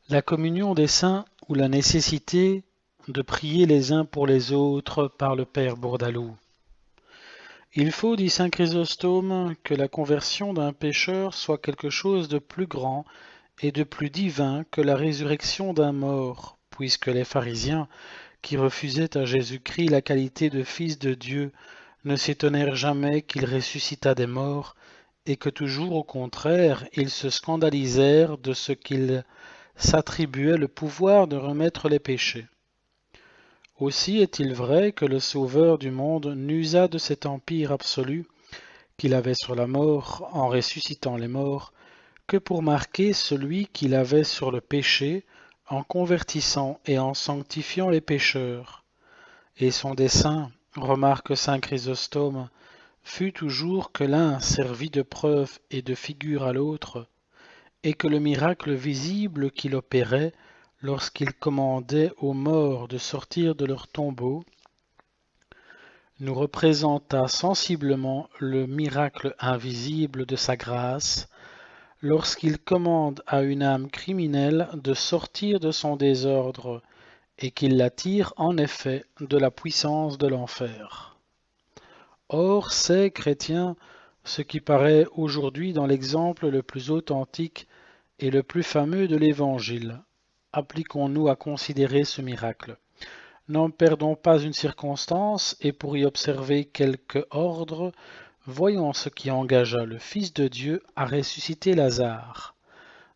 La communion des saints ou la nécessité de prier les uns pour les autres par le Père Bourdaloue. Il faut, dit saint Chrysostome, que la conversion d'un pécheur soit quelque chose de plus grand et de plus divin que la résurrection d'un mort, puisque les pharisiens, qui refusaient à Jésus-Christ la qualité de Fils de Dieu, ne s'étonnèrent jamais qu'il ressuscitât des morts, et que toujours au contraire ils se scandalisèrent de ce qu'il s'attribuait le pouvoir de remettre les péchés. Aussi est-il vrai que le Sauveur du monde n'usa de cet empire absolu qu'il avait sur la mort en ressuscitant les morts que pour marquer celui qu'il avait sur le péché en convertissant et en sanctifiant les pécheurs. Et son dessein, remarque saint Chrysostome, fut toujours que l'un servit de preuve et de figure à l'autre, et que le miracle visible qu'il opérait lorsqu'il commandait aux morts de sortir de leur tombeau nous représenta sensiblement le miracle invisible de sa grâce lorsqu'il commande à une âme criminelle de sortir de son désordre et qu'il la tire en effet de la puissance de l'enfer. Or, c'est, chrétiens, ce qui paraît aujourd'hui dans l'exemple le plus authentique et le plus fameux de l'Évangile. Appliquons-nous à considérer ce miracle. N'en perdons pas une circonstance, et pour y observer quelque ordre, voyons ce qui engagea le Fils de Dieu à ressusciter Lazare.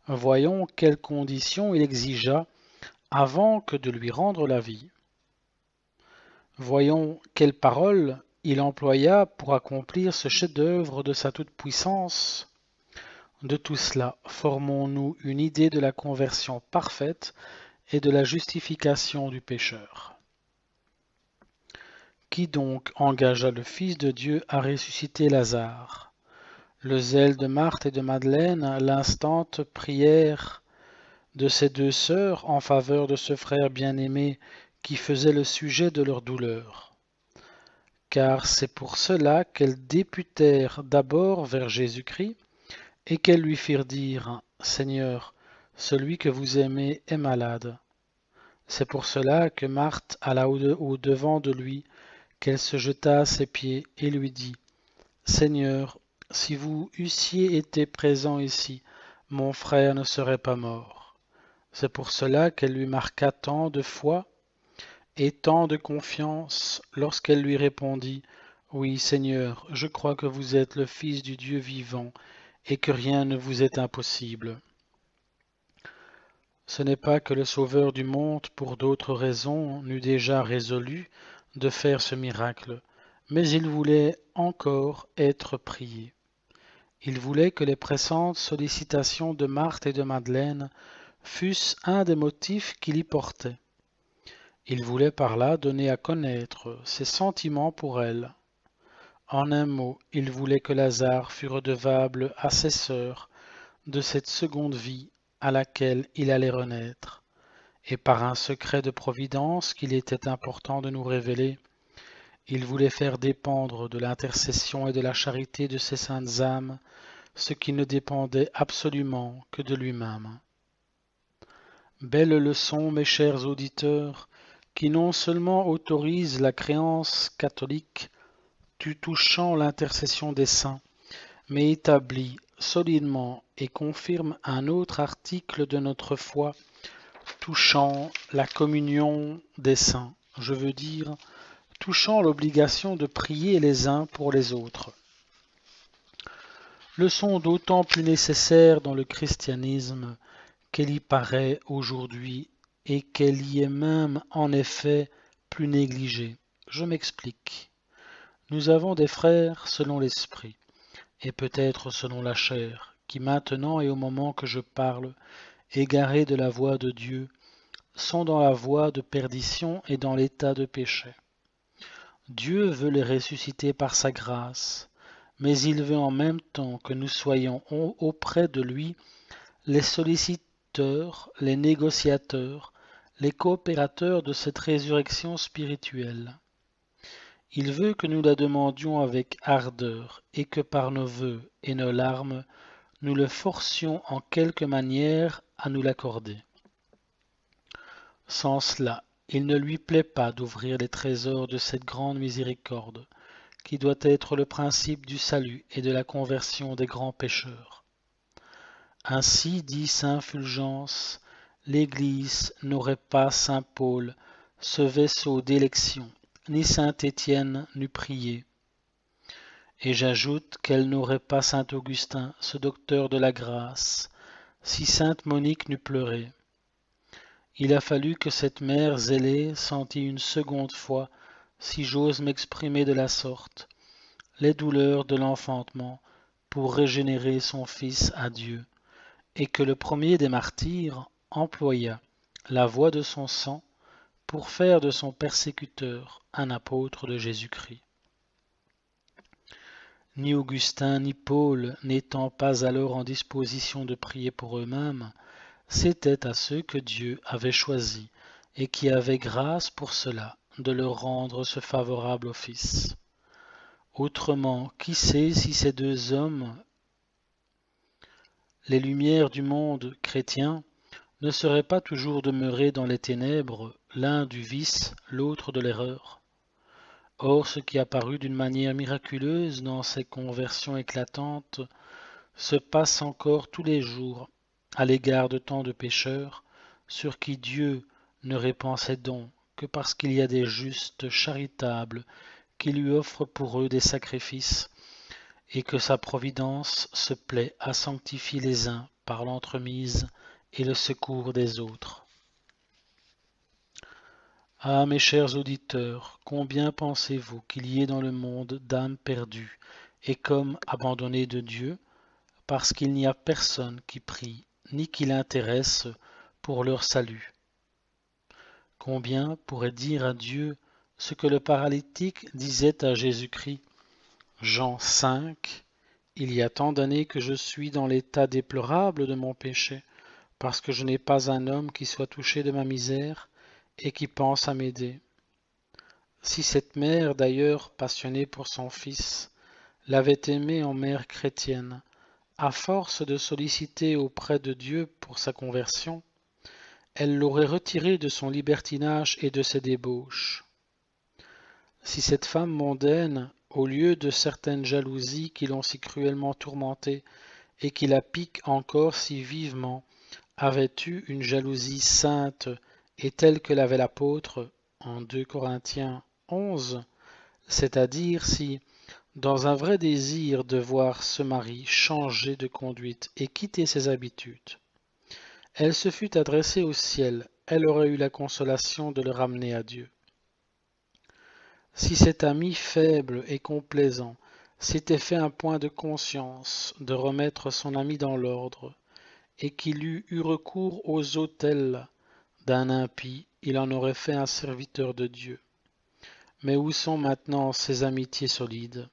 Voyons quelles conditions il exigea avant que de lui rendre la vie. Voyons quelles paroles il employa pour accomplir ce chef-d'œuvre de sa toute-puissance. De tout cela, formons-nous une idée de la conversion parfaite et de la justification du pécheur. Qui donc engagea le Fils de Dieu à ressusciter Lazare? Le zèle de Marthe et de Madeleine, l'instante prière de ces deux sœurs en faveur de ce frère bien-aimé qui faisait le sujet de leur douleur. Car c'est pour cela qu'elles députèrent d'abord vers Jésus-Christ et qu'elles lui firent dire « Seigneur, celui que vous aimez est malade ». C'est pour cela que Marthe alla au-devant de lui, qu'elle se jeta à ses pieds et lui dit « Seigneur, si vous eussiez été présent ici, mon frère ne serait pas mort. » C'est pour cela qu'elle lui marqua tant de foi et tant de confiance lorsqu'elle lui répondit « Oui, Seigneur, je crois que vous êtes le Fils du Dieu vivant et que rien ne vous est impossible. » Ce n'est pas que le Sauveur du monde, pour d'autres raisons, n'eût déjà résolu de faire ce miracle, mais il voulait encore être prié. Il voulait que les pressantes sollicitations de Marthe et de Madeleine fussent un des motifs qui l'y portaient. Il voulait par là donner à connaître ses sentiments pour elles. En un mot, il voulait que Lazare fût redevable à ses sœurs de cette seconde vie à laquelle il allait renaître, et par un secret de providence qu'il était important de nous révéler, il voulait faire dépendre de l'intercession et de la charité de ces saintes âmes ce qui ne dépendait absolument que de lui-même. Belle leçon, mes chers auditeurs, qui non seulement autorise la créance catholique touchant l'intercession des saints, mais établit solidement et confirme un autre article de notre foi touchant la communion des saints, je veux dire, touchant l'obligation de prier les uns pour les autres. Leçon d'autant plus nécessaire dans le christianisme qu'elle y paraît aujourd'hui et qu'elle y est même en effet plus négligée. Je m'explique. Nous avons des frères selon l'esprit, et peut-être selon la chair, qui maintenant et au moment que je parle, égarés de la voie de Dieu, sont dans la voie de perdition et dans l'état de péché. Dieu veut les ressusciter par sa grâce, mais il veut en même temps que nous soyons auprès de lui les solliciteurs, les négociateurs, les coopérateurs de cette résurrection spirituelle. Il veut que nous la demandions avec ardeur et que par nos vœux et nos larmes, nous le forcions en quelque manière à nous l'accorder. Sans cela, il ne lui plaît pas d'ouvrir les trésors de cette grande miséricorde, qui doit être le principe du salut et de la conversion des grands pécheurs. Ainsi, dit saint Fulgence, l'Église n'aurait pas saint Paul, ce vaisseau d'élection, ni saint Étienne n'eût prié. Et j'ajoute qu'elle n'aurait pas saint Augustin, ce docteur de la grâce, si sainte Monique n'eût pleuré. Il a fallu que cette mère zélée sentît une seconde fois, si j'ose m'exprimer de la sorte, les douleurs de l'enfantement pour régénérer son fils à Dieu, et que le premier des martyrs employa la voix de son sang pour faire de son persécuteur un apôtre de Jésus-Christ. Ni Augustin ni Paul n'étant pas alors en disposition de prier pour eux-mêmes, c'était à ceux que Dieu avait choisis et qui avaient grâce pour cela de leur rendre ce favorable office. Autrement, qui sait si ces deux hommes, les lumières du monde chrétien, ne seraient pas toujours demeurés dans les ténèbres, l'un du vice, l'autre de l'erreur. Or, ce qui apparut d'une manière miraculeuse dans ces conversions éclatantes se passe encore tous les jours à l'égard de tant de pécheurs, sur qui Dieu ne répand ses dons que parce qu'il y a des justes charitables qui lui offrent pour eux des sacrifices, et que sa providence se plaît à sanctifier les uns par l'entremise et le secours des autres. Ah, mes chers auditeurs, combien pensez-vous qu'il y ait dans le monde d'âmes perdues et comme abandonnées de Dieu, parce qu'il n'y a personne qui prie, ni qui l'intéresse pour leur salut. Combien pourrait dire à Dieu ce que le paralytique disait à Jésus-Christ, Jean 5, « Il y a tant d'années que je suis dans l'état déplorable de mon péché, parce que je n'ai pas un homme qui soit touché de ma misère et qui pense à m'aider. » Si cette mère, d'ailleurs passionnée pour son fils, l'avait aimé en mère chrétienne, à force de solliciter auprès de Dieu pour sa conversion, elle l'aurait retiré de son libertinage et de ses débauches. Si cette femme mondaine, au lieu de certaines jalousies qui l'ont si cruellement tourmentée et qui la piquent encore si vivement, avait eu une jalousie sainte et telle que l'avait l'apôtre en 2 Corinthiens 11, c'est-à-dire si, dans un vrai désir de voir ce mari changer de conduite et quitter ses habitudes, elle se fût adressée au ciel, elle aurait eu la consolation de le ramener à Dieu. Si cet ami faible et complaisant s'était fait un point de conscience de remettre son ami dans l'ordre, et qu'il eût eu recours aux autels d'un impie, il en aurait fait un serviteur de Dieu. Mais où sont maintenant ces amitiés solides?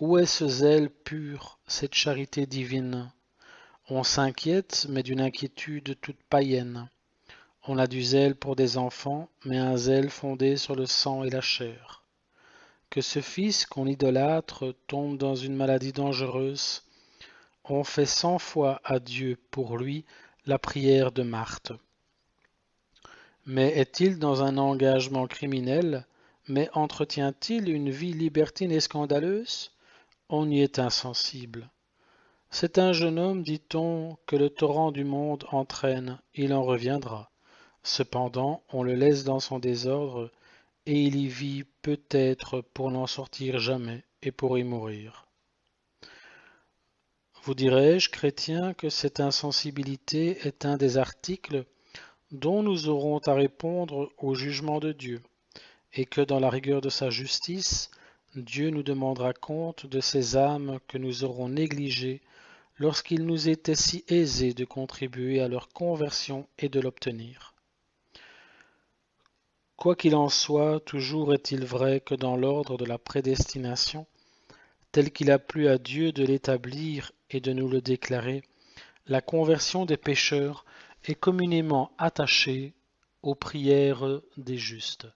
Où est ce zèle pur, cette charité divine? On s'inquiète, mais d'une inquiétude toute païenne. On a du zèle pour des enfants, mais un zèle fondé sur le sang et la chair. Que ce fils qu'on idolâtre tombe dans une maladie dangereuse, on fait 100 fois à Dieu pour lui la prière de Marthe. Mais est-il dans un engagement criminel? Mais entretient-il une vie libertine et scandaleuse? On y est insensible. C'est un jeune homme, dit-on, que le torrent du monde entraîne, il en reviendra. Cependant, on le laisse dans son désordre, et il y vit peut-être pour n'en sortir jamais et pour y mourir. Vous dirais-je, chrétien, que cette insensibilité est un des articles dont nous aurons à répondre au jugement de Dieu, et que dans la rigueur de sa justice, Dieu nous demandera compte de ces âmes que nous aurons négligées lorsqu'il nous était si aisé de contribuer à leur conversion et de l'obtenir. Quoi qu'il en soit, toujours est-il vrai que dans l'ordre de la prédestination, tel qu'il a plu à Dieu de l'établir et de nous le déclarer, la conversion des pécheurs est communément attachée aux prières des justes.